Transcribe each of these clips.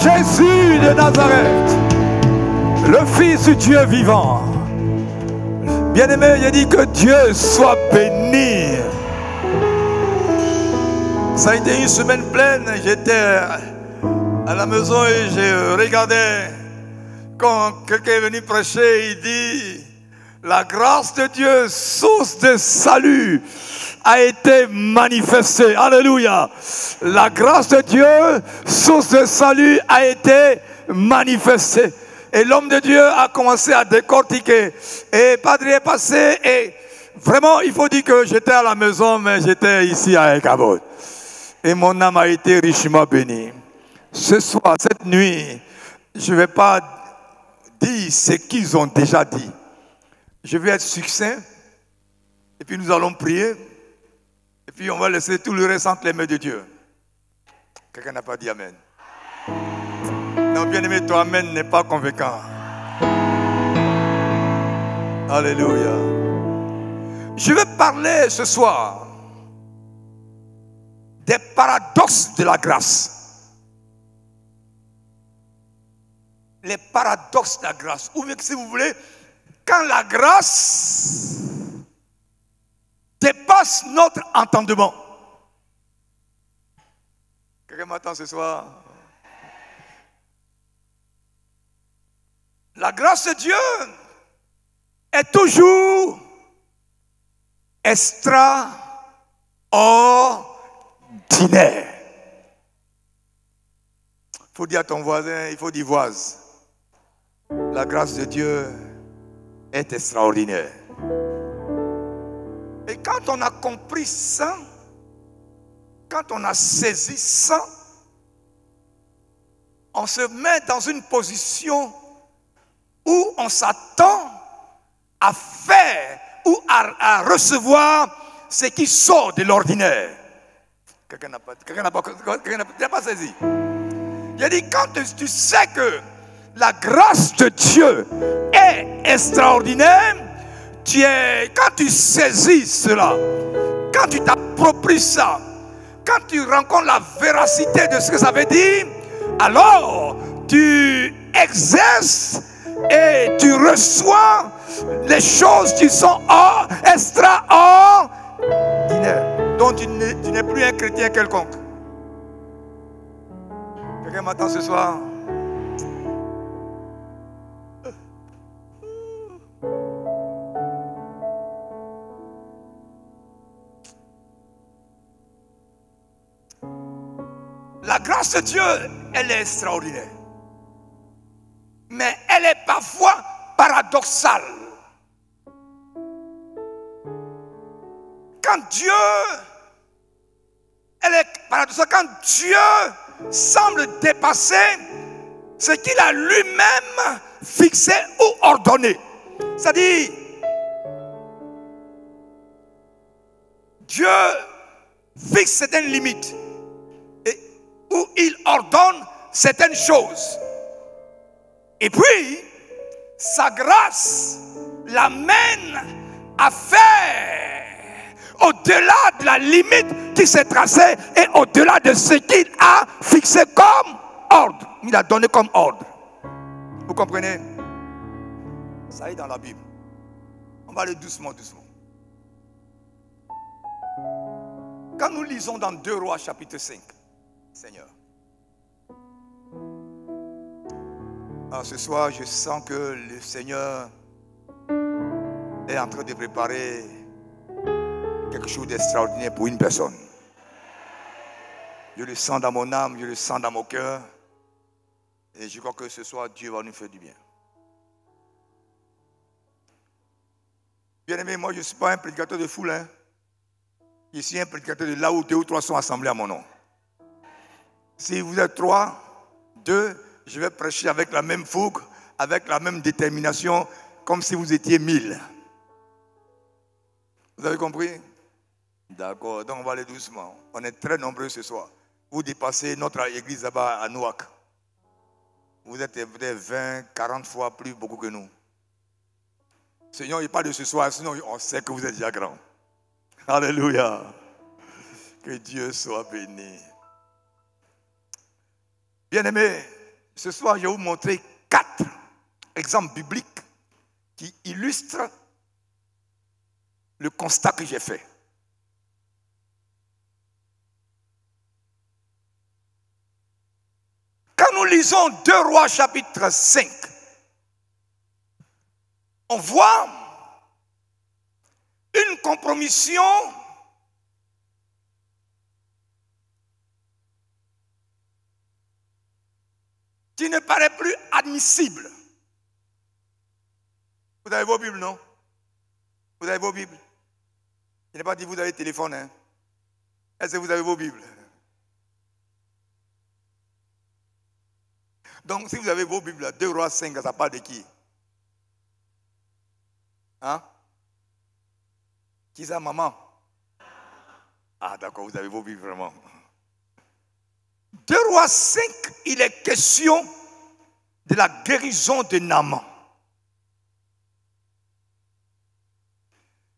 Jésus de Nazareth, le Fils du Dieu vivant. Bien-aimé, il dit que Dieu soit béni. Ça a été une semaine pleine. J'étais à la maison et je regardais. Quand quelqu'un est venu prêcher, il dit: la grâce de Dieu, source de salut, a été manifestée. Alléluia. La grâce de Dieu, source de salut, a été manifestée. Et l'homme de Dieu a commencé à décortiquer. Et Padre est passé. Et vraiment, il faut dire que j'étais à la maison, mais j'étais ici à Ekabot. Et mon âme a été richement bénie. Ce soir, cette nuit, je ne vais pas dire ce qu'ils ont déjà dit. Je vais être succinct. Et puis nous allons prier. Et puis on va laisser tout le reste entre les mains de Dieu. Quelqu'un n'a pas dit Amen. Non, bien-aimé, ton Amen n'est pas convaincant. Alléluia. Je vais parler ce soir des paradoxes de la grâce. Les paradoxes de la grâce. Ou bien, si vous voulez, quand la grâce dépasse notre entendement. Quelqu'un m'attend ce soir? La grâce de Dieu est toujours extraordinaire. Il faut dire à ton voisin, il faut dire voise. La grâce de Dieu est extraordinaire. Et quand on a compris ça, quand on a saisi ça, on se met dans une position où on s'attend à faire ou à recevoir ce qui sort de l'ordinaire. Quelqu'un n'a pas saisi. Il a dit, quand tu sais que la grâce de Dieu est extraordinaire, quand tu saisis cela, quand tu t'appropries ça, quand tu rencontres la véracité de ce que ça veut dire, alors tu exerces et tu reçois les choses qui sont extraordinaires. Donc tu n'es plus un chrétien quelconque. Quelqu'un m'attend ce soir? La grâce de Dieu, elle est extraordinaire. Mais elle est parfois paradoxale. Quand Dieu, elle est paradoxale, quand Dieu semble dépasser ce qu'il a lui-même fixé ou ordonné. C'est-à-dire, Dieu fixe certaines limites où il ordonne certaines choses. Et puis, sa grâce l'amène à faire au-delà de la limite qui s'est tracée et au-delà de ce qu'il a fixé comme ordre. Il a donné comme ordre. Vous comprenez? Ça est dans la Bible. On va aller doucement, doucement. Quand nous lisons dans 2 Rois chapitre 5, Seigneur. Alors ce soir, je sens que le Seigneur est en train de préparer quelque chose d'extraordinaire pour une personne. Je le sens dans mon âme, je le sens dans mon cœur. Et je crois que ce soir, Dieu va nous faire du bien. Bien aimé, moi je ne suis pas un prédicateur de foule. Hein. Je suis un prédicateur de là où 2 ou 3 sont assemblés à mon nom. Si vous êtes 3, 2, je vais prêcher avec la même fougue, avec la même détermination, comme si vous étiez 1000. Vous avez compris? D'accord, donc on va aller doucement. On est très nombreux ce soir. Vous dépassez notre église là-bas à Nouak. Vous êtes peut-être 20, 40 fois plus beaucoup que nous. Seigneur, il parle de ce soir, sinon on sait que vous êtes déjà grand. Alléluia. Que Dieu soit béni. Bien-aimés, Ce soir, je vais vous montrer 4 exemples bibliques qui illustrent le constat que j'ai fait. Quand nous lisons 2 Rois chapitre 5, on voit une compromission qui ne paraît plus admissible. Vous avez vos Bibles, non? Vous avez vos Bibles? Je n'ai pas dit vous avez téléphone, hein? Est-ce que vous avez vos Bibles? Donc, si vous avez vos Bibles, 2 Rois 5, ça parle de qui? Hein? Qui ça, maman? Ah, d'accord, vous avez vos Bibles vraiment. 2 Rois 5, il est question de la guérison de Naaman.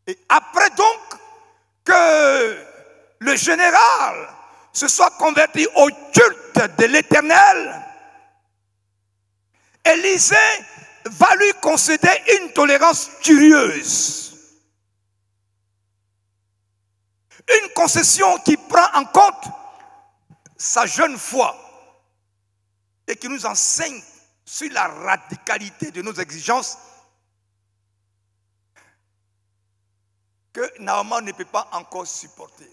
Et après donc que le général se soit converti au culte de l'Éternel, Élisée va lui concéder une tolérance curieuse. Une concession qui prend en compte sa jeune foi et qui nous enseigne sur la radicalité de nos exigences que Naaman ne peut pas encore supporter.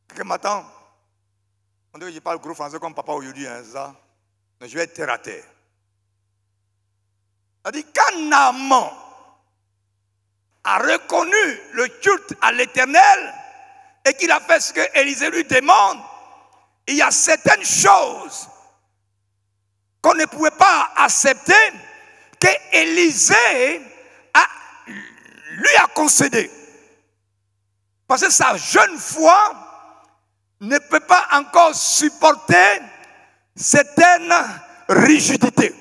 Quelqu'un m'attend? On dirait que je parle gros français comme papa aujourd'hui, hein, ça. Mais je vais être terre à terre. C'est-à-dire, quand Naaman a reconnu le culte à l'Éternel et qu'il a fait ce que Élisée lui demande, il y a certaines choses qu'on ne pouvait pas accepter que Élisée lui a concédé. Parce que sa jeune foi ne peut pas encore supporter certaines rigidités.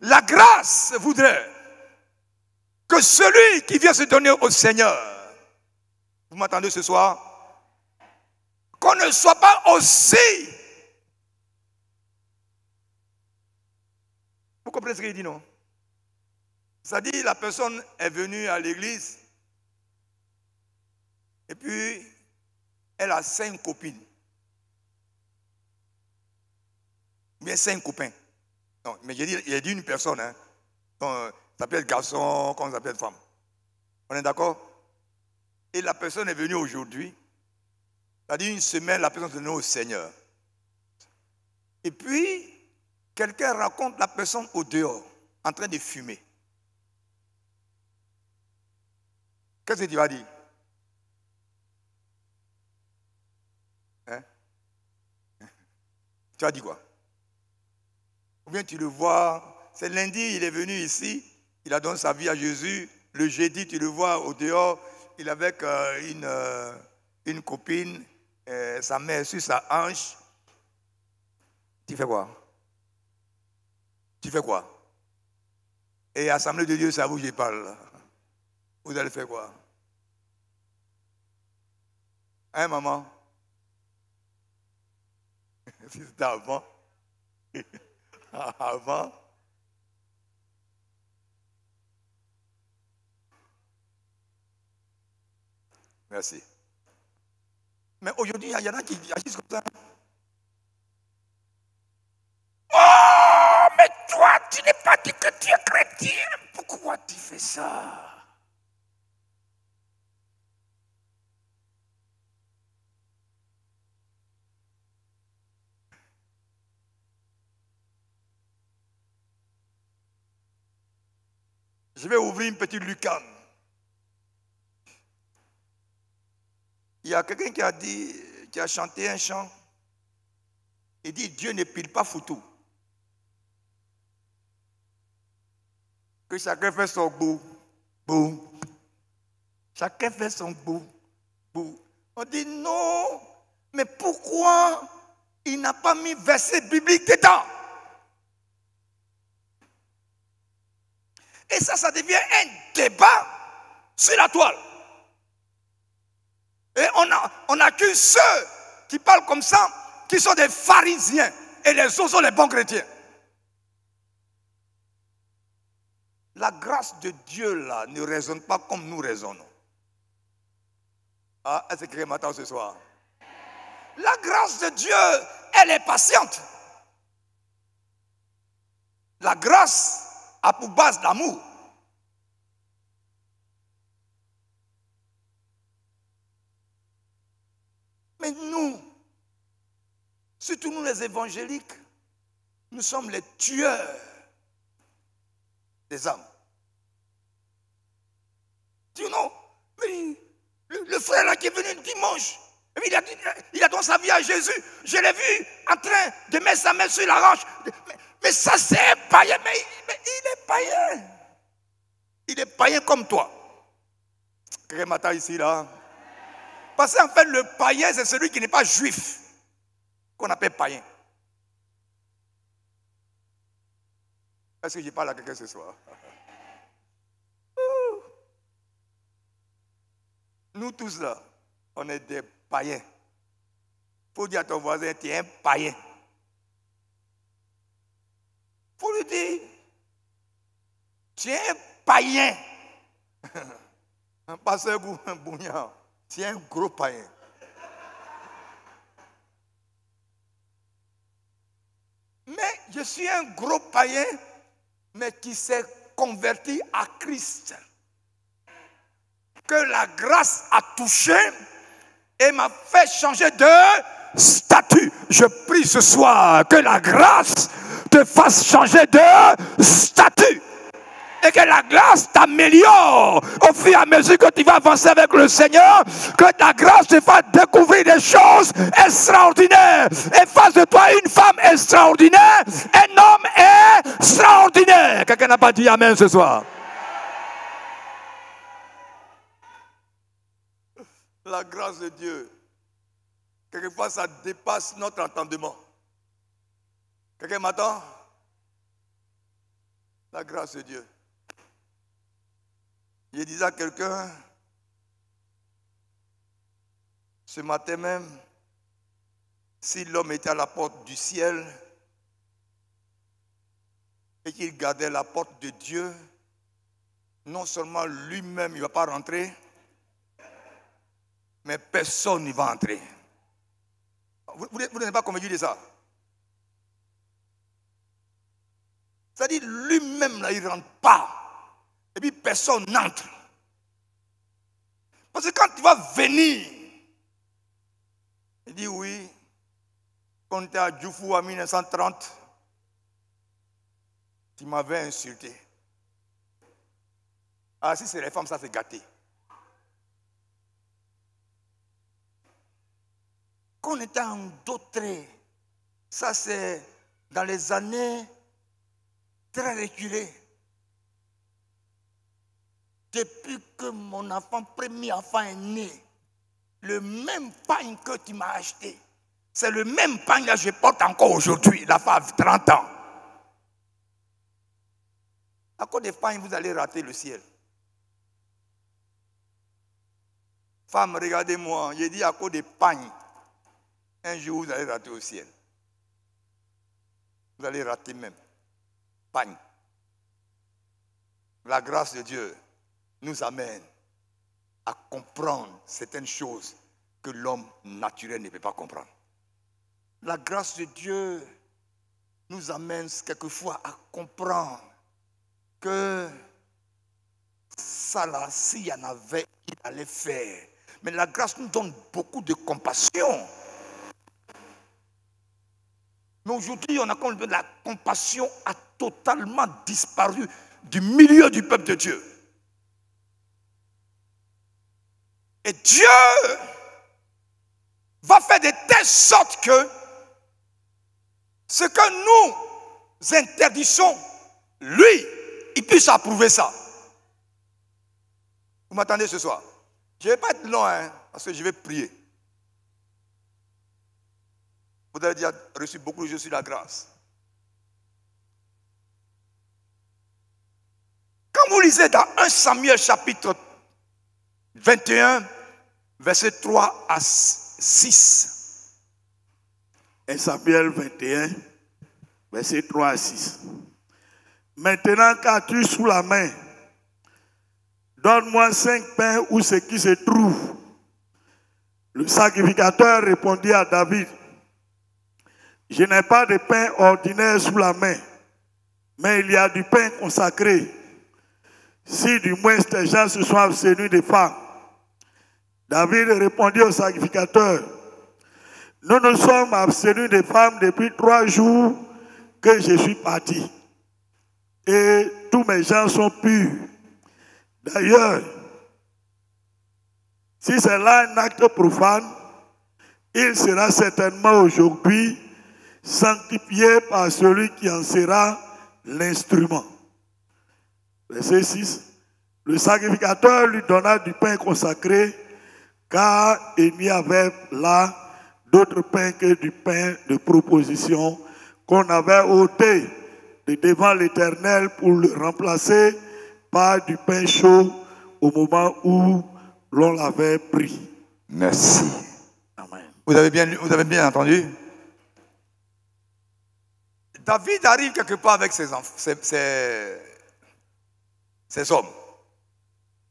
La grâce voudrait que celui qui vient se donner au Seigneur, vous m'entendez ce soir, qu'on ne soit pas aussi. Vous comprenez ce qu'il dit, non? C'est-à-dire, la personne est venue à l'église et puis elle a 5 copines. Ou bien 5 copains. Non, mais j'ai dit une personne, hein. Ça s'appelle garçon, comme ça s'appelle femme. On est d'accord? Et la personne est venue aujourd'hui. C'est-à-dire une semaine, la personne est venue au Seigneur. Et puis, quelqu'un raconte la personne au dehors, en train de fumer. Qu'est-ce que tu vas dire? Hein? Tu as dit quoi? Ou bien tu le vois, c'est lundi, il est venu ici, il a donné sa vie à Jésus. Le jeudi, tu le vois au dehors, il est avec une copine, sa mère sur sa hanche. Tu fais quoi? Tu fais quoi? Et Assemblée de Dieu, c'est à vous que je parle. Vous allez faire quoi? Hein, maman? Si c'était avant. Avant. Merci. Mais aujourd'hui, il y en a qui agissent comme ça. Oh, mais toi, tu n'es pas dit que tu es chrétien. Pourquoi tu fais ça? Je vais ouvrir une petite lucarne. Il y a quelqu'un qui a dit, qui a chanté un chant. Il dit, Dieu ne pile pas foutu. Que chacun fait son bout, bout. Chacun fait son bout, bout. On dit non, mais pourquoi il n'a pas mis verset biblique dedans? Et ça devient un débat sur la toile. Et on accuse ceux qui parlent comme ça, qui sont des pharisiens. et les autres sont les bons chrétiens. La grâce de Dieu là ne raisonne pas comme nous raisonnons. Ah, est-ce que quelqu'un m'attend ce soir? La grâce de Dieu, elle est patiente. La grâce a pour base l'amour. Mais nous, surtout nous les évangéliques, nous sommes les tueurs des âmes. Tu know, mais le frère là qui est venu dimanche, il a donné sa vie à Jésus. Je l'ai vu en train de mettre sa main sur la hanche. Mais ça c'est païen, mais il est païen. Il est païen comme toi. Quelqu'un m'attend ici là. Parce qu'en fait, le païen, c'est celui qui n'est pas juif, qu'on appelle païen. Est-ce que je parle à quelqu'un ce soir? Nous tous là, on est des païens. Il faut dire à ton voisin, tu es un païen. Il faut lui dire, tu es un païen. Un pasteur Bougnan, tu es un gros païen. Mais je suis un gros païen, mais qui s'est converti à Christ. Que la grâce a touché et m'a fait changer de statut. Je prie ce soir que la grâce te fasse changer de statut. Et que la grâce t'améliore au fur et à mesure que tu vas avancer avec le Seigneur. Que ta grâce te fasse découvrir des choses extraordinaires. Et fasse de toi une femme extraordinaire, un homme extraordinaire. Quelqu'un n'a pas dit amen ce soir? La grâce de Dieu, quelquefois ça dépasse notre entendement. Quelqu'un m'attend? La grâce de Dieu. Je disais à quelqu'un, ce matin même, si l'homme était à la porte du ciel et qu'il gardait la porte de Dieu, non seulement lui-même il ne va pas rentrer, mais personne n'y va entrer. Vous n'êtes pas convaincu de ça? C'est-à-dire lui-même là, il ne rentre pas. Et puis personne n'entre. Parce que quand tu vas venir, il dit oui, quand tu es à Djoufou en 1930, tu m'avais insulté. Ah si c'est les femmes, ça c'est gâté. Quand on était en Dautré, ça c'est dans les années très reculées. Depuis que mon enfant, premier enfant est né, le même pain que tu m'as acheté, c'est le même pain que je porte encore aujourd'hui. La femme a 30 ans. À cause des pains, vous allez rater le ciel. Femme, regardez-moi, j'ai dit à cause des pains, un jour vous allez rater au ciel. Vous allez rater même. Pain. La grâce de Dieu nous amène à comprendre certaines choses que l'homme naturel ne peut pas comprendre. La grâce de Dieu nous amène quelquefois à comprendre que ça là, s'il y en avait, il allait faire. Mais la grâce nous donne beaucoup de compassion. Mais aujourd'hui, on a comme la compassion a totalement disparu du milieu du peuple de Dieu. Et Dieu va faire de telle sorte que ce que nous interdisons, lui, il puisse approuver ça. Vous m'attendez ce soir? Je ne vais pas être long, parce que je vais prier. Vous avez déjà reçu beaucoup de choses sur la grâce. Quand vous lisez dans 1 Samuel chapitre 21, verset 3 à 6. 1 Samuel 21, Verset 3 à 6. Maintenant, qu'as-tu sous la main? Donne-moi 5 pains ou ce qui se trouve. Le sacrificateur répondit à David, je n'ai pas de pain ordinaire sous la main, mais il y a du pain consacré. Si du moins tes gens se sont abstenus des femmes. David répondit au sacrificateur, nous nous sommes abstenus des femmes depuis 3 jours que je suis parti. Et tous mes gens sont purs. D'ailleurs, si c'est là un acte profane, il sera certainement aujourd'hui sanctifié par celui qui en sera l'instrument. Verset 6. Le sacrificateur lui donna du pain consacré, car il n'y avait là d'autre pain que du pain de proposition qu'on avait ôté de devant l'Éternel pour le remplacer par du pain chaud au moment où l'on l'avait pris. Merci. Amen. Vous avez bien entendu? David arrive quelque part avec ses hommes.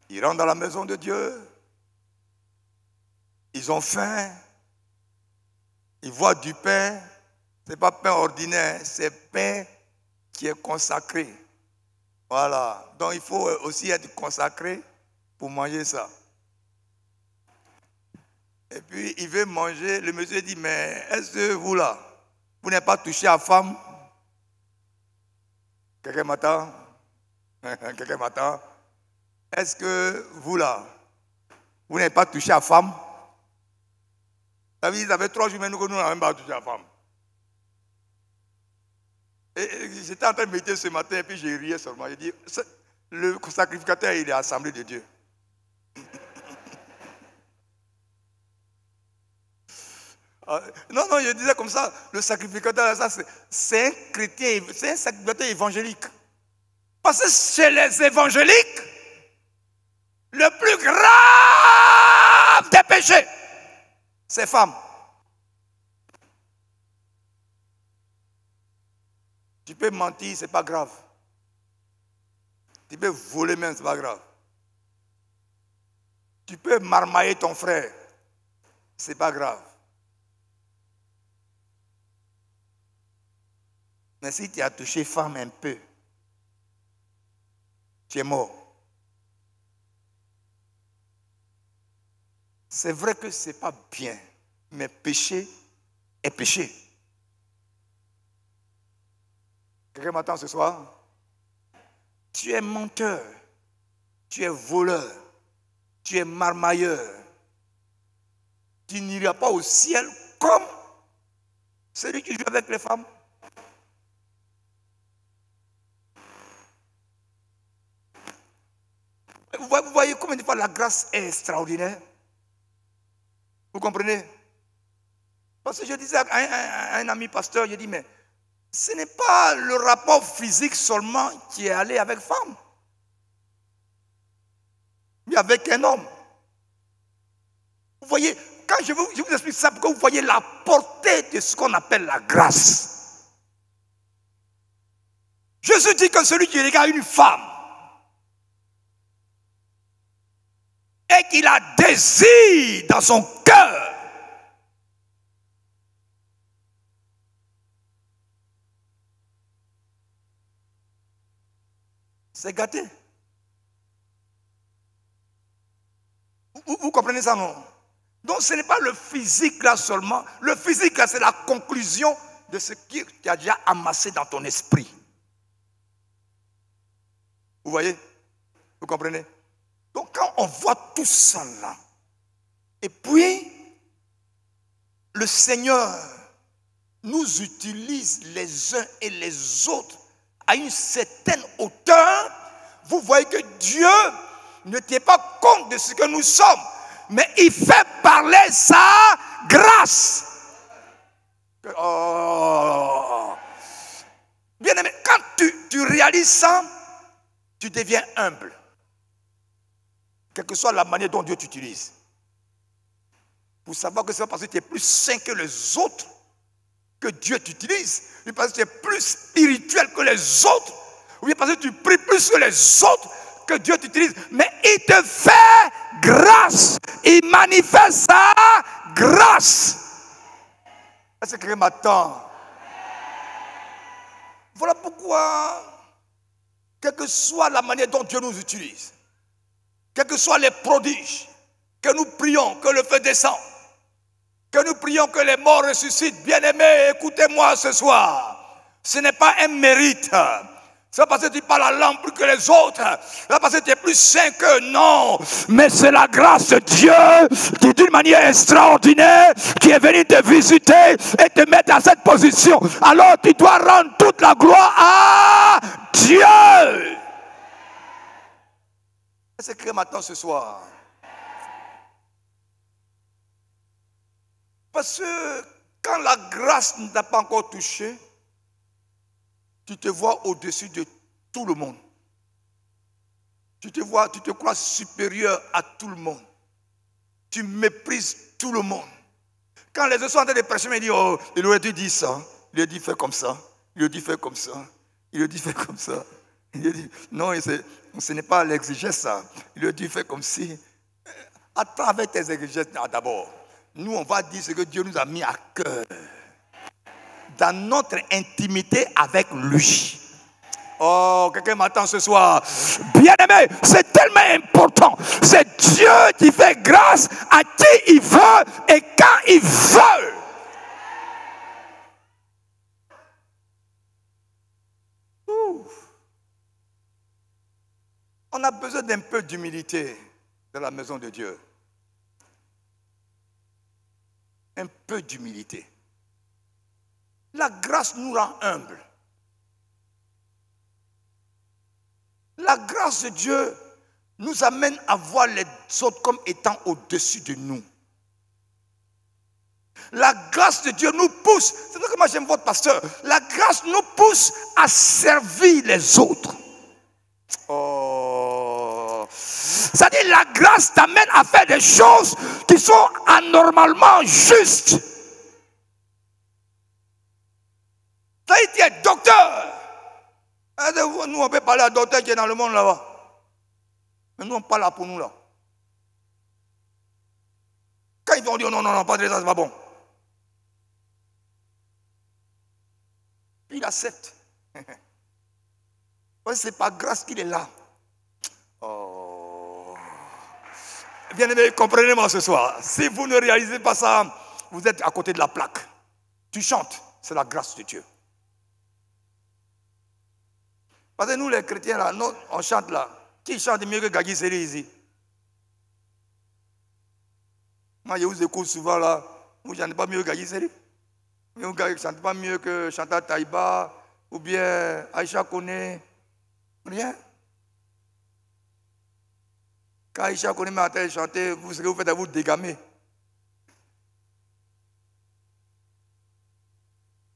Ils rentrent dans la maison de Dieu. Ils ont faim. Ils voient du pain. Ce n'est pas pain ordinaire, c'est pain qui est consacré. Voilà. Donc il faut aussi être consacré pour manger ça. Et puis il veut manger. Le monsieur dit, mais est-ce que vous là, vous n'avez pas touché à femme? Quelqu'un m'attend? Quelqu'un m'attend? Est-ce que vous là, vous n'avez pas touché à femme? Ça fait 3 jours mais nous n'avons même pas touché à femme. Et j'étais en train de méditer ce matin et puis j'ai riais seulement. J'ai dit, le sacrificateur il est assemblé de Dieu. Non, je disais comme ça, le sacrificateur, c'est un chrétien, c'est un sacrificateur évangélique. Parce que chez les évangéliques, le plus grave des péchés, c'est femme. Tu peux mentir, c'est pas grave. Tu peux voler même, c'est pas grave. Tu peux marmailler ton frère, c'est pas grave. Mais si tu as touché femme un peu, tu es mort. C'est vrai que ce n'est pas bien, mais péché est péché. Quelqu'un m'attend ce soir? Tu es menteur, tu es voleur, tu es marmailleur. Tu n'iras pas au ciel comme celui qui joue avec les femmes. Vous voyez combien de fois la grâce est extraordinaire? Vous comprenez? Parce que je disais à un ami pasteur, je dis, mais ce n'est pas le rapport physique seulement qui est allé avec femme. Mais avec un homme. Vous voyez, quand je vous explique ça, pour que vous voyez la portée de ce qu'on appelle la grâce. Jésus dit que celui qui regarde une femme et qu'il a désir dans son cœur, c'est gâté. Vous comprenez ça, non? Donc ce n'est pas le physique là seulement. Le physique là, c'est la conclusion de ce qui a déjà amassé dans ton esprit. Vous voyez? Vous comprenez? Donc quand on voit tout ça là, et puis le Seigneur nous utilise les uns et les autres à une certaine hauteur, vous voyez que Dieu ne tient pas compte de ce que nous sommes, mais il fait parler sa grâce. Oh. Bien aimé, quand tu réalises ça, tu deviens humble. Quelle que soit la manière dont Dieu t'utilise. Pour savoir que c'est pas parce que tu es plus saint que les autres que Dieu t'utilise, ou parce que tu es plus spirituel que les autres, ou parce que tu pries plus que les autres, que Dieu t'utilise, mais il te fait grâce. Il manifeste sa grâce. Est-ce que quelqu'un m'attend? Voilà pourquoi, quelle que soit la manière dont Dieu nous utilise, quels que soient les prodiges, que nous prions, que le feu descende, que nous prions que les morts ressuscitent. Bien-aimés, écoutez-moi ce soir. Ce n'est pas un mérite. C'est pas parce que tu parles la langue plus que les autres. C'est pas parce que tu es plus saint que non. Mais c'est la grâce de Dieu qui, d'une manière extraordinaire, qui est venu te visiter et te mettre à cette position. Alors tu dois rendre toute la gloire à Dieu. Est-ce que maintenant ce soir? Parce que quand la grâce ne t'a pas encore touché, tu te vois au-dessus de tout le monde. Tu te crois supérieur à tout le monde. Tu méprises tout le monde. Quand les autres sont en train de prêcher, ils disent, oh, il aurait dû dire ça. Il a dit, fais comme ça. Il a dit, fais comme ça. Il a dit, fais comme ça. Il a dit, non, ce n'est pas l'exégèse ça. Il a dit, fais comme si. Attends avec tes exégèses d'abord. Nous, on va dire ce que Dieu nous a mis à cœur. Dans notre intimité avec lui. Oh, quelqu'un m'attend ce soir. Bien-aimé, c'est tellement important. C'est Dieu qui fait grâce à qui il veut et quand il veut. On a besoin d'un peu d'humilité dans la maison de Dieu. Un peu d'humilité. La grâce nous rend humbles. La grâce de Dieu nous amène à voir les autres comme étant au-dessus de nous. La grâce de Dieu nous pousse, c'est pour ça que moi j'aime votre pasteur, la grâce nous pousse à servir les autres. Oh, c'est-à-dire la grâce t'amène à faire des choses qui sont anormalement justes. Tu es docteur. Nous, on peut parler à docteur qui est dans le monde là-bas. Mais nous, on parle là pour nous là. Quand ils vont dire non, pas de ça, c'est pas bon. Puis il accepte. Parce que c'est par grâce qu'il est là. Oh. Bien-aimés, comprenez-moi ce soir. Si vous ne réalisez pas ça, vous êtes à côté de la plaque. Tu chantes, c'est la grâce de Dieu. Parce que nous, les chrétiens, là, nous, on chante là. Qui chante mieux que Gagui Seri ici? Moi, je vous écoute souvent là. Vous ne chantez pas mieux que Gagui Seri? Vous ne chantez pas mieux que Chantal Taïba ou bien Aïcha Kone? Rien. Quand Aïcha Kone m'a entendu chanter, ce que vous faites à vous dégamer.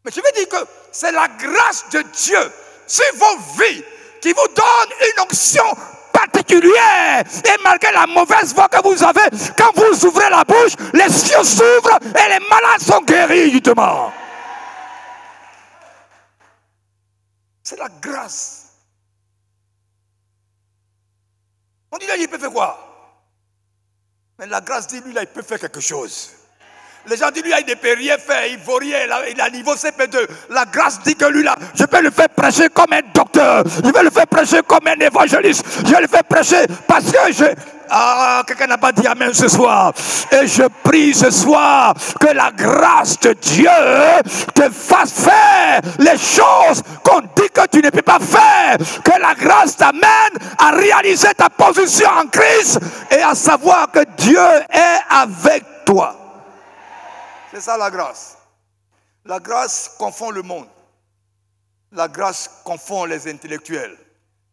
Mais je veux dire que c'est la grâce de Dieu sur vos vies qui vous donne une onction particulière. Et malgré la mauvaise voix que vous avez, quand vous ouvrez la bouche, les cieux s'ouvrent et les malades sont guéris justement. C'est la grâce. On dit là, il peut faire quoi? Mais la grâce dit, lui là, il peut faire quelque chose. Les gens disent, lui, il ne peut rien faire, il ne vaut rien, il a niveau CP2. La grâce dit que lui, là, je peux le faire prêcher comme un docteur, je vais le faire prêcher comme un évangéliste, je vais le faire prêcher parce que je... Ah, quelqu'un n'a pas dit amen ce soir. Et je prie ce soir que la grâce de Dieu te fasse faire les choses qu'on dit que tu ne peux pas faire. Que la grâce t'amène à réaliser ta position en Christ et à savoir que Dieu est avec toi. C'est ça la grâce. La grâce confond le monde. La grâce confond les intellectuels.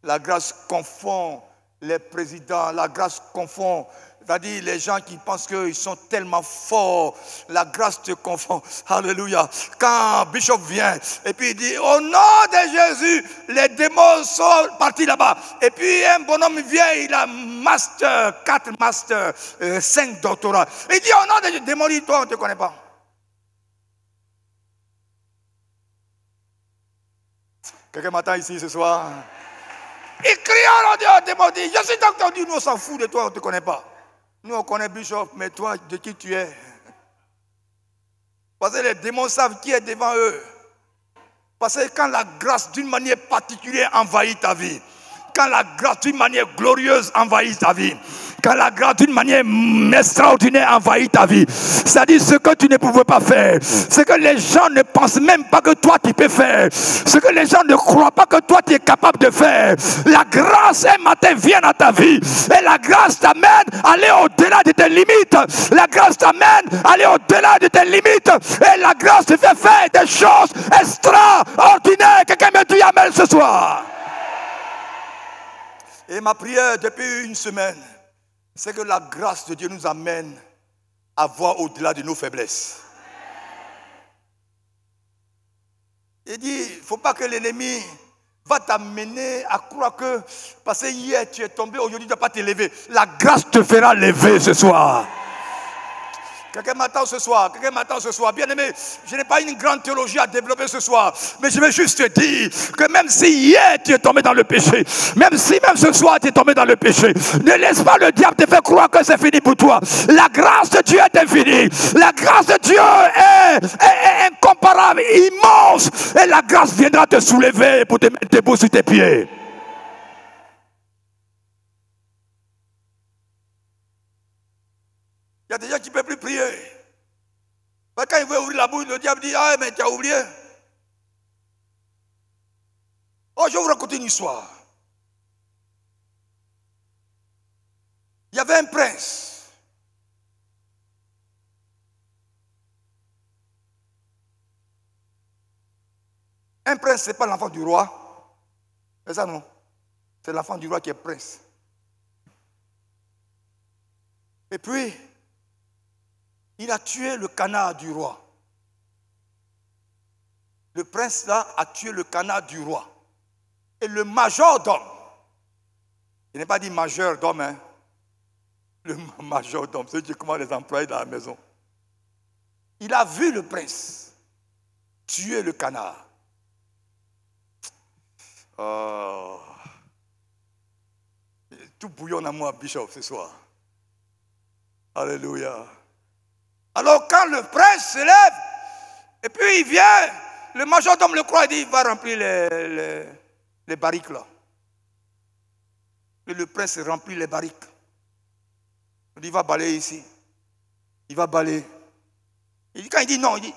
La grâce confond les présidents. La grâce confond, c'est-à-dire les gens qui pensent qu'ils sont tellement forts. La grâce te confond. Alléluia. Quand Bishop vient et puis il dit, au nom de Jésus, les démons sont partis là-bas. Et puis un bonhomme vient, il a master, 4 masters, 5 doctorats. Il dit, au nom de Jésus, démon dit, toi on ne te connaît pas. Quelqu'un m'attend ici ce soir? Il crie à l'audio, démon dit, je suis docteur, nous on s'en fout de toi, on ne te connaît pas. Nous on connaît Bishop, mais toi, de qui tu es? Parce que les démons savent qui est devant eux. Parce que quand la grâce d'une manière particulière envahit ta vie, quand la grâce d'une manière glorieuse envahit ta vie, quand la grâce d'une manière extraordinaire envahit ta vie, c'est-à-dire ce que tu ne pouvais pas faire, ce que les gens ne pensent même pas que toi tu peux faire, ce que les gens ne croient pas que toi tu es capable de faire, la grâce un matin vient dans ta vie et la grâce t'amène à aller au-delà de tes limites, la grâce t'amène à aller au-delà de tes limites et la grâce te fait faire des choses extraordinaires. Quelqu'un me dit amen ce soir. Et ma prière depuis une semaine, c'est que la grâce de Dieu nous amène à voir au-delà de nos faiblesses. Il dit, il ne faut pas que l'ennemi va t'amener à croire que parce que hier tu es tombé, aujourd'hui tu ne dois pas t'élever. La grâce te fera lever ce soir. Quelqu'un m'attend ce soir, quelqu'un m'attend ce soir. Bien aimé, je n'ai pas une grande théologie à développer ce soir, mais je vais juste te dire que même si hier tu es tombé dans le péché, même si même ce soir tu es tombé dans le péché, ne laisse pas le diable te faire croire que c'est fini pour toi. La grâce de Dieu est infinie, la grâce de Dieu est incomparable, immense, et la grâce viendra te soulever pour te mettre debout sur tes pieds. Il y a des gens qui ne peuvent plus prier. Quand il veut ouvrir la bouche, le diable dit, ah mais tu as oublié. Oh, je vais vous raconter une histoire. Il y avait un prince. Un prince, ce n'est pas l'enfant du roi. C'est ça, non? C'est l'enfant du roi qui est prince. Et puis, il a tué le canard du roi. Le prince là a tué le canard du roi. Et le majordome, il n'est pas dit majeur d'homme, hein. Le majordome, c'est comment les employés dans la maison. Il a vu le prince tuer le canard. Oh. Tout bouillonne à moi, Bishop, ce soir. Alléluia. Alors quand le prince se lève, et puis il vient, le majordome le croit, il dit, il va remplir les barriques là. Et le prince remplit les barriques. Il dit, il va balayer ici. Il va balayer. Quand il dit non, il dit,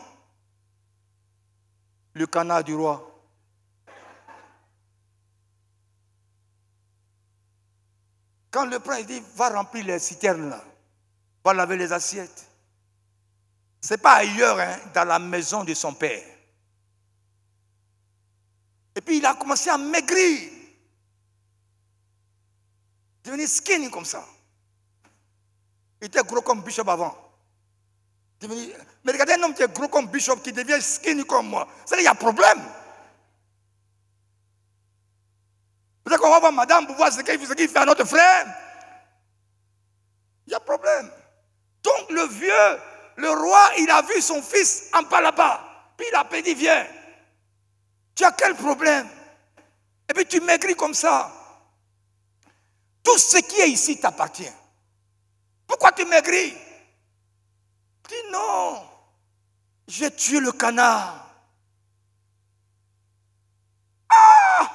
le canard du roi. Quand le prince dit, va remplir les citernes là, va laver les assiettes. Ce n'est pas ailleurs, hein, dans la maison de son père. Et puis il a commencé à maigrir. Devenu skinny comme ça. Il était gros comme Bishop avant. Mais regardez un homme qui est gros comme Bishop qui devient skinny comme moi. C'est là qu'il y a problème. Peut-être qu'on va voir madame pour voir ce qu'il fait à notre frère. Il y a problème. Donc le vieux, le roi, il a vu son fils en bas là-bas. Puis il a dit, viens. Tu as quel problème? Et puis tu maigris comme ça. Tout ce qui est ici t'appartient. Pourquoi tu maigris? Dis non. J'ai tué le canard. Ah!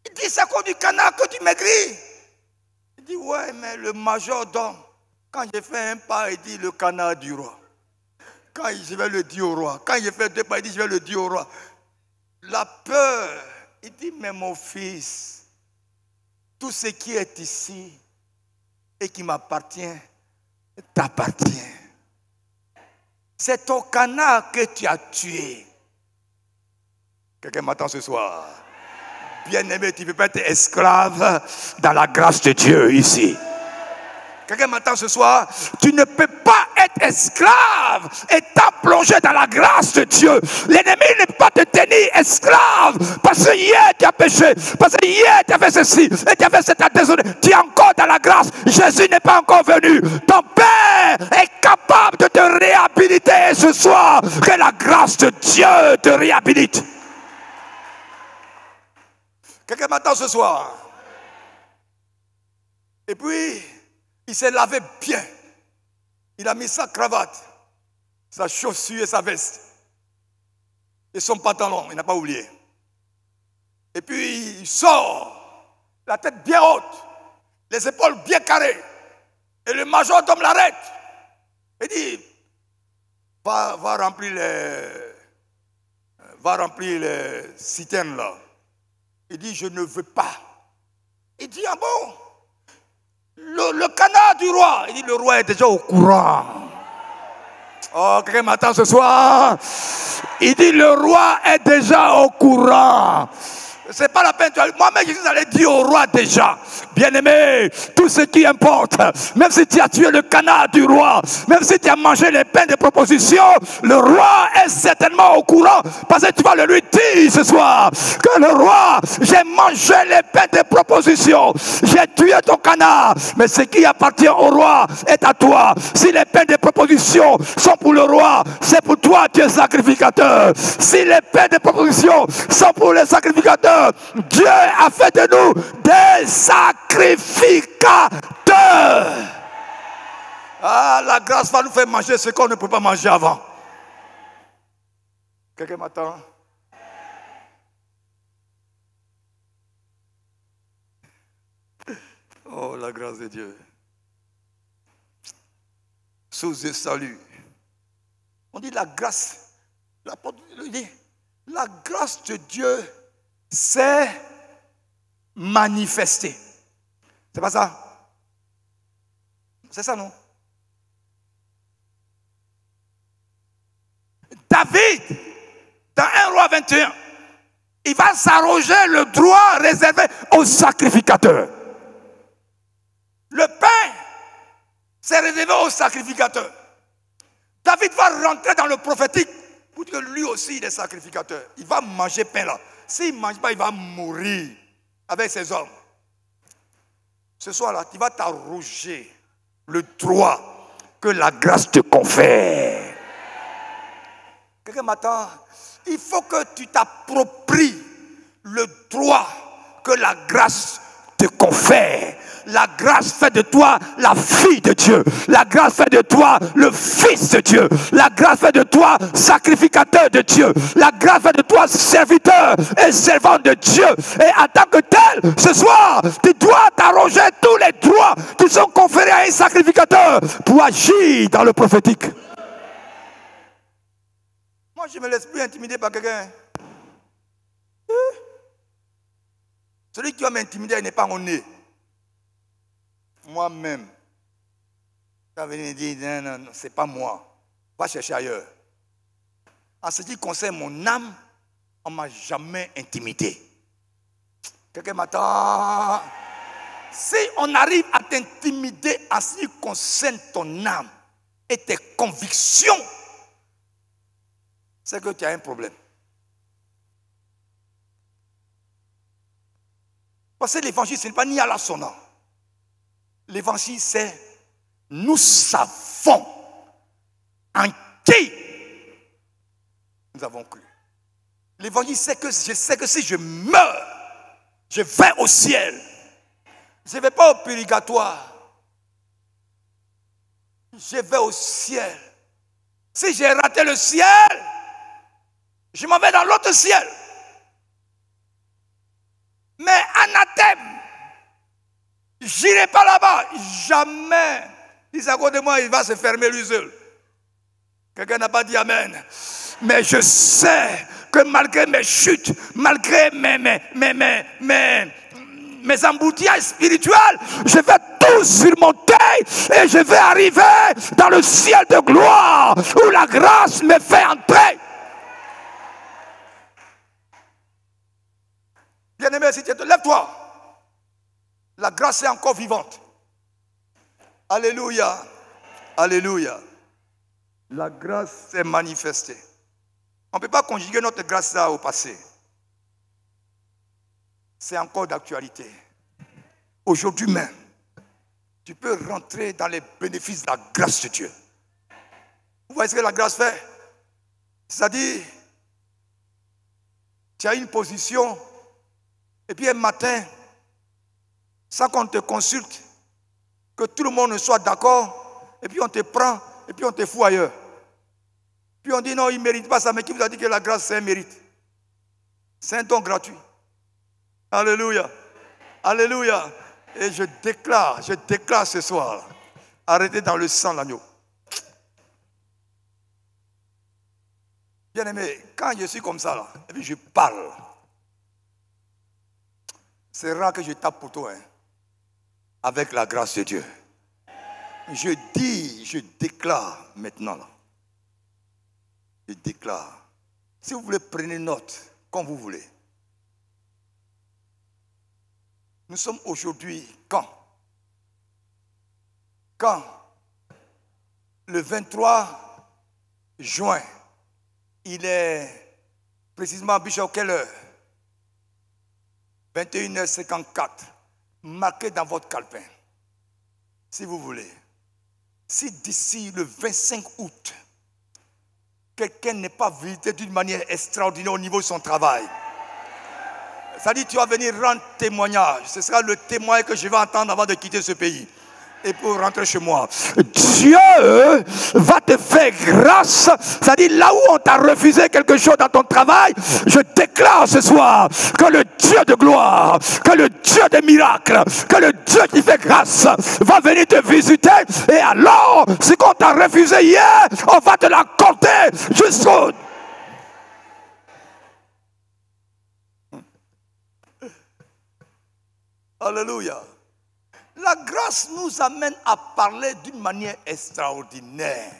Il dit, c'est à cause du canard que tu maigris. Il dit, ouais, mais le majordome, quand j'ai fait un pas, il dit, le canard du roi. Quand je vais le dire au roi. Quand j'ai fait deux pas, il dit, je vais le dire au roi. La peur, il dit, mais mon fils, tout ce qui est ici et qui m'appartient, t'appartient. C'est ton canard que tu as tué. Quelqu'un m'attend ce soir? Bien-aimé, tu ne peux pas être esclave dans la grâce de Dieu ici. Quelqu'un m'attend ce soir? Tu ne peux pas être esclave étant plongé dans la grâce de Dieu. L'ennemi ne peut pas te tenir esclave parce que hier tu as péché, parce que hier tu as fait ceci et tu as fait cette désolé. Tu es encore dans la grâce. Jésus n'est pas encore venu. Ton Père est capable de te réhabiliter ce soir. Que la grâce de Dieu te réhabilite. Quelqu'un m'attend ce soir? Et puis, il s'est lavé bien. Il a mis sa cravate, sa chaussure et sa veste. Et son pantalon, il n'a pas oublié. Et puis, il sort, la tête bien haute, les épaules bien carrées. Et le majordome l'arrête. Il dit, va remplir les citernes là. Il dit, je ne veux pas. Il dit, ah bon? Le canard du roi. Il dit, le roi est déjà au courant. Oh, quelqu'un m'attend ce soir. Il dit, le roi est déjà au courant. C'est pas la peine. Moi-même, Jésus allait dire au roi déjà. Bien-aimé, tout ce qui importe, même si tu as tué le canard du roi, même si tu as mangé les pains de proposition, le roi est certainement au courant. Parce que tu vas le lui dire ce soir que le roi, j'ai mangé les pains de proposition, j'ai tué ton canard, mais ce qui appartient au roi est à toi. Si les pains de proposition sont pour le roi, c'est pour toi, tu es sacrificateur. Si les pains de proposition sont pour les sacrificateurs, Dieu a fait de nous des sacrificateurs. Ah, la grâce va nous faire manger ce qu'on ne peut pas manger avant. Quelqu'un m'attend? Oh, la grâce de Dieu. Sous et salut. On dit la grâce. La grâce de Dieu s'est manifestée. C'est pas ça? C'est ça, non? David, dans 1 Roi 21, il va s'arroger le droit réservé aux sacrificateurs. Le pain, c'est réservé aux sacrificateurs. David va rentrer dans le prophétique pour que lui aussi il est sacrificateur. Il va manger pain là. S'il ne mange pas, il va mourir avec ses hommes. Ce soir-là, tu vas t'arroger le droit que la grâce te confère. Quelqu'un m'attend? Il faut que tu t'appropries le droit que la grâce te confère. La grâce fait de toi la fille de Dieu. La grâce fait de toi le fils de Dieu. La grâce fait de toi sacrificateur de Dieu. La grâce fait de toi serviteur et servant de Dieu. Et en tant que tel, ce soir, tu dois t'arroger tous les droits qui sont conférés à un sacrificateur pour agir dans le prophétique. Moi, je ne me laisse plus intimider par quelqu'un. Celui qui va m'intimider, il n'est pas mon nez. Moi-même, quand venir me dire, non, non, c'est pas moi, va chercher ailleurs. En ce qui concerne mon âme, on ne m'a jamais intimidé. Quelqu'un m'attend? Si on arrive à t'intimider en ce qui concerne ton âme et tes convictions, c'est que tu as un problème. Parce que l'évangile, ce n'est pas ni à la sonnant. L'évangile, c'est nous savons en qui nous avons cru. L'évangile, c'est que je sais que si je meurs, je vais au ciel. Je ne vais pas au purgatoire. Je vais au ciel. Si j'ai raté le ciel, je m'en vais dans l'autre ciel. Mais anathème, j'irai pas là-bas, jamais. Il à côté de moi, il va se fermer lui seul. Quelqu'un n'a pas dit amen. Mais je sais que malgré mes chutes, malgré mes embouteillages spirituels, je vais tout surmonter et je vais arriver dans le ciel de gloire où la grâce me fait entrer. Bien-aimé, si tu te lèves-toi. La grâce est encore vivante. Alléluia. Alléluia. La grâce est manifestée. On ne peut pas conjuguer notre grâce là au passé. C'est encore d'actualité. Aujourd'hui même, tu peux rentrer dans les bénéfices de la grâce de Dieu. Vous voyez ce que la grâce fait? C'est-à-dire, tu as une position, et puis un matin, sans qu'on te consulte, que tout le monde soit d'accord, et puis on te prend, et puis on te fout ailleurs. Puis on dit non, il ne mérite pas ça, mais qui vous a dit que la grâce c'est un mérite? C'est un don gratuit. Alléluia. Alléluia. Et je déclare ce soir, arrêtez dans le sang l'agneau. Bien aimé, quand je suis comme ça, là, et puis je parle, c'est rare que je tape pour toi, hein, avec la grâce de Dieu. Je dis, je déclare maintenant, là. Je déclare. Si vous voulez, prenez note, comme vous voulez. Nous sommes aujourd'hui, quand le 23 juin, il est précisément, Bishop, quelle heure? 21h54. Marquez dans votre calepin, si vous voulez. Si d'ici le 25 août, quelqu'un n'est pas visité d'une manière extraordinaire au niveau de son travail, c'est-à-dire tu vas venir rendre témoignage. Ce sera le témoin que je vais entendre avant de quitter ce pays. Et pour rentrer chez moi, Dieu va te faire grâce. C'est-à-dire là où on t'a refusé quelque chose dans ton travail, je déclare ce soir que le Dieu de gloire, que le Dieu des miracles, que le Dieu qui fait grâce va venir te visiter. Et alors, ce qu'on t'a refusé hier, on va te l'accorder jusqu'au... Alléluia. La grâce nous amène à parler d'une manière extraordinaire.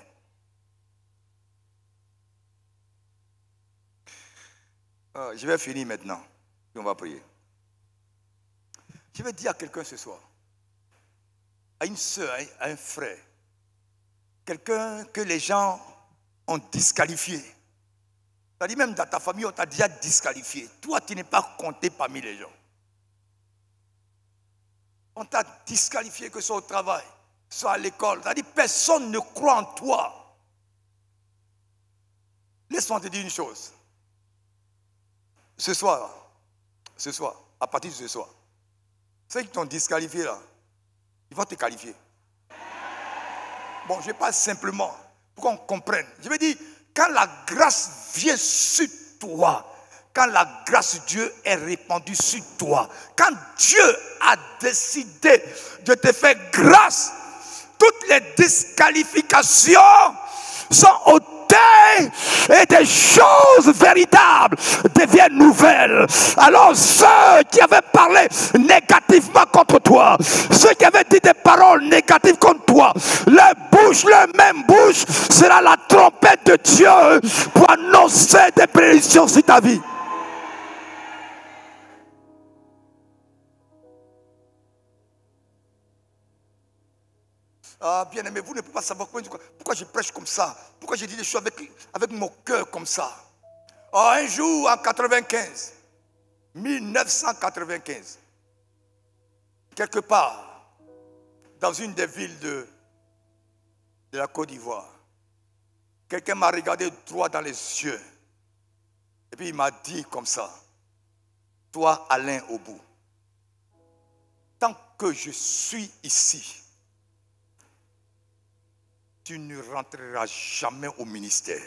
Je vais finir maintenant. Et on va prier. Je vais dire à quelqu'un ce soir, à une soeur, à un frère, quelqu'un que les gens ont disqualifié. C'est-à-dire même dans ta famille, on t'a déjà disqualifié. Toi, tu n'es pas compté parmi les gens. On t'a disqualifié, que ce soit au travail, soit à l'école. C'est-à-dire personne ne croit en toi. Laisse-moi te dire une chose. Ce soir, à partir de ce soir, ceux qui t'ont disqualifié là, ils vont te qualifier. Bon, je parle simplement pour qu'on comprenne. Je veux dire, quand la grâce vient sur toi, quand la grâce de Dieu est répandue sur toi, quand Dieu a décidé de te faire grâce, toutes les disqualifications sont ôtées et des choses véritables deviennent nouvelles. Alors ceux qui avaient parlé négativement contre toi, ceux qui avaient dit des paroles négatives contre toi, leur bouche, leur même bouche sera la trompette de Dieu pour annoncer des bénédictions sur ta vie. Ah, bien aimé, vous ne pouvez pas savoir pourquoi je prêche comme ça. Pourquoi je dis des choses avec mon cœur comme ça. Oh, un jour, en 1995, quelque part, dans une des villes de la Côte d'Ivoire, quelqu'un m'a regardé droit dans les yeux. Et puis il m'a dit comme ça, toi, Alain Obou, tant que je suis ici, tu ne rentreras jamais au ministère.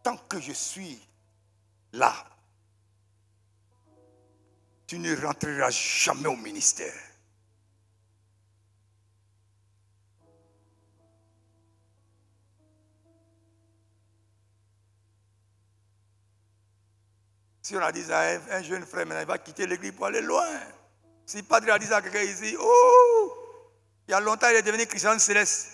Tant que je suis là, tu ne rentreras jamais au ministère. Si on a dit à un jeune frère, maintenant il va quitter l'église pour aller loin. Si le padre a dit à quelqu'un ici, oh, il y a longtemps il est devenu chrétien céleste.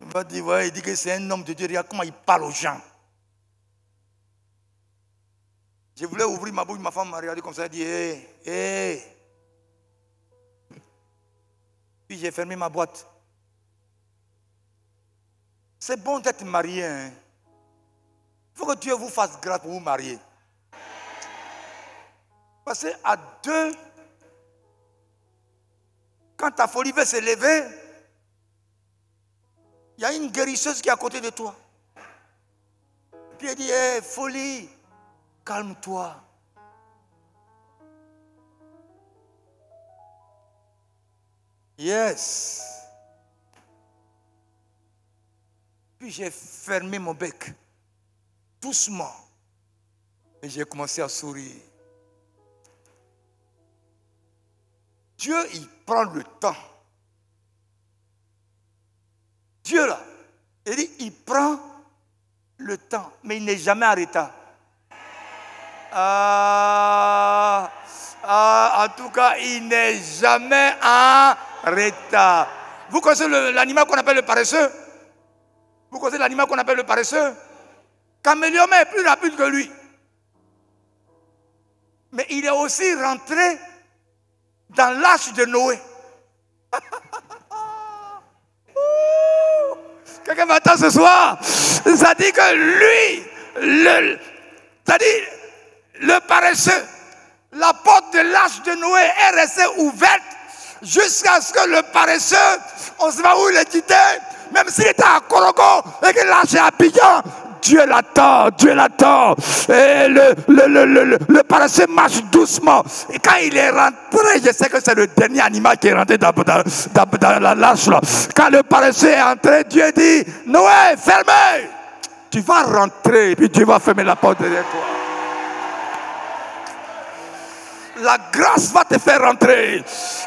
On va dire, ouais, il dit que c'est un homme de Dieu, regarde comment il parle aux gens. Je voulais ouvrir ma bouche, ma femme m'a regardé comme ça, elle dit, hé, hé. Puis j'ai fermé ma boîte. C'est bon d'être marié. Il faut que Dieu vous fasse grâce pour vous marier. Parce qu'à deux, quand ta folie veut se lever, il y a une guérisseuse qui est à côté de toi. Puis elle dit, hey, folie, calme-toi. Yes. Puis j'ai fermé mon bec, doucement. Et j'ai commencé à sourire. Dieu, il prend le temps. Dieu, là, il dit, il prend le temps, mais il n'est jamais en retard. En tout cas, il n'est jamais en retard. Vous connaissez l'animal qu'on appelle le paresseux? Vous connaissez l'animal qu'on appelle le paresseux? Caméléon est plus rapide que lui. Mais il est aussi rentré dans l'arche de Noé. Quelqu'un m'attend ce soir? Ça dit que lui, le paresseux, la porte de l'arche de Noé est restée ouverte jusqu'à ce que le paresseux, on se va où il est quitté, même s'il était à Korogo et que l'arche est à Abidjan, Dieu l'attend, Dieu l'attend. Et le paresseux marche doucement. Et quand il est rentré, je sais que c'est le dernier animal qui est rentré dans la l'arche là. Quand le paresseux est entré, Dieu dit, Noé, fermez. Tu vas rentrer et puis Dieu va fermer la porte derrière toi. La grâce va te faire rentrer.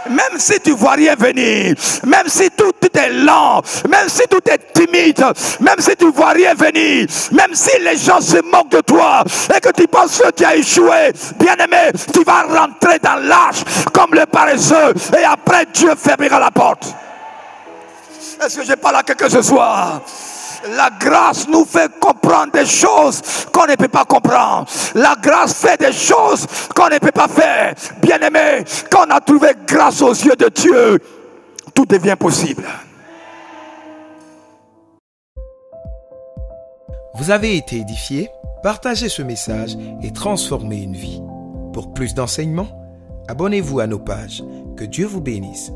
Même si tu ne vois rien venir, même si tout est lent, même si tout est timide, même si tu ne vois rien venir, même si les gens se moquent de toi et que tu penses que tu as échoué, bien aimé, tu vas rentrer dans l'arche comme le paresseux et après Dieu fermera la porte. Est-ce que je parle à quelqu'un ce soir? La grâce nous fait comprendre des choses qu'on ne peut pas comprendre. La grâce fait des choses qu'on ne peut pas faire. Bien-aimé, quand on a trouvé grâce aux yeux de Dieu, tout devient possible. Vous avez été édifié? Partagez ce message et transformez une vie. Pour plus d'enseignements, abonnez-vous à nos pages. Que Dieu vous bénisse.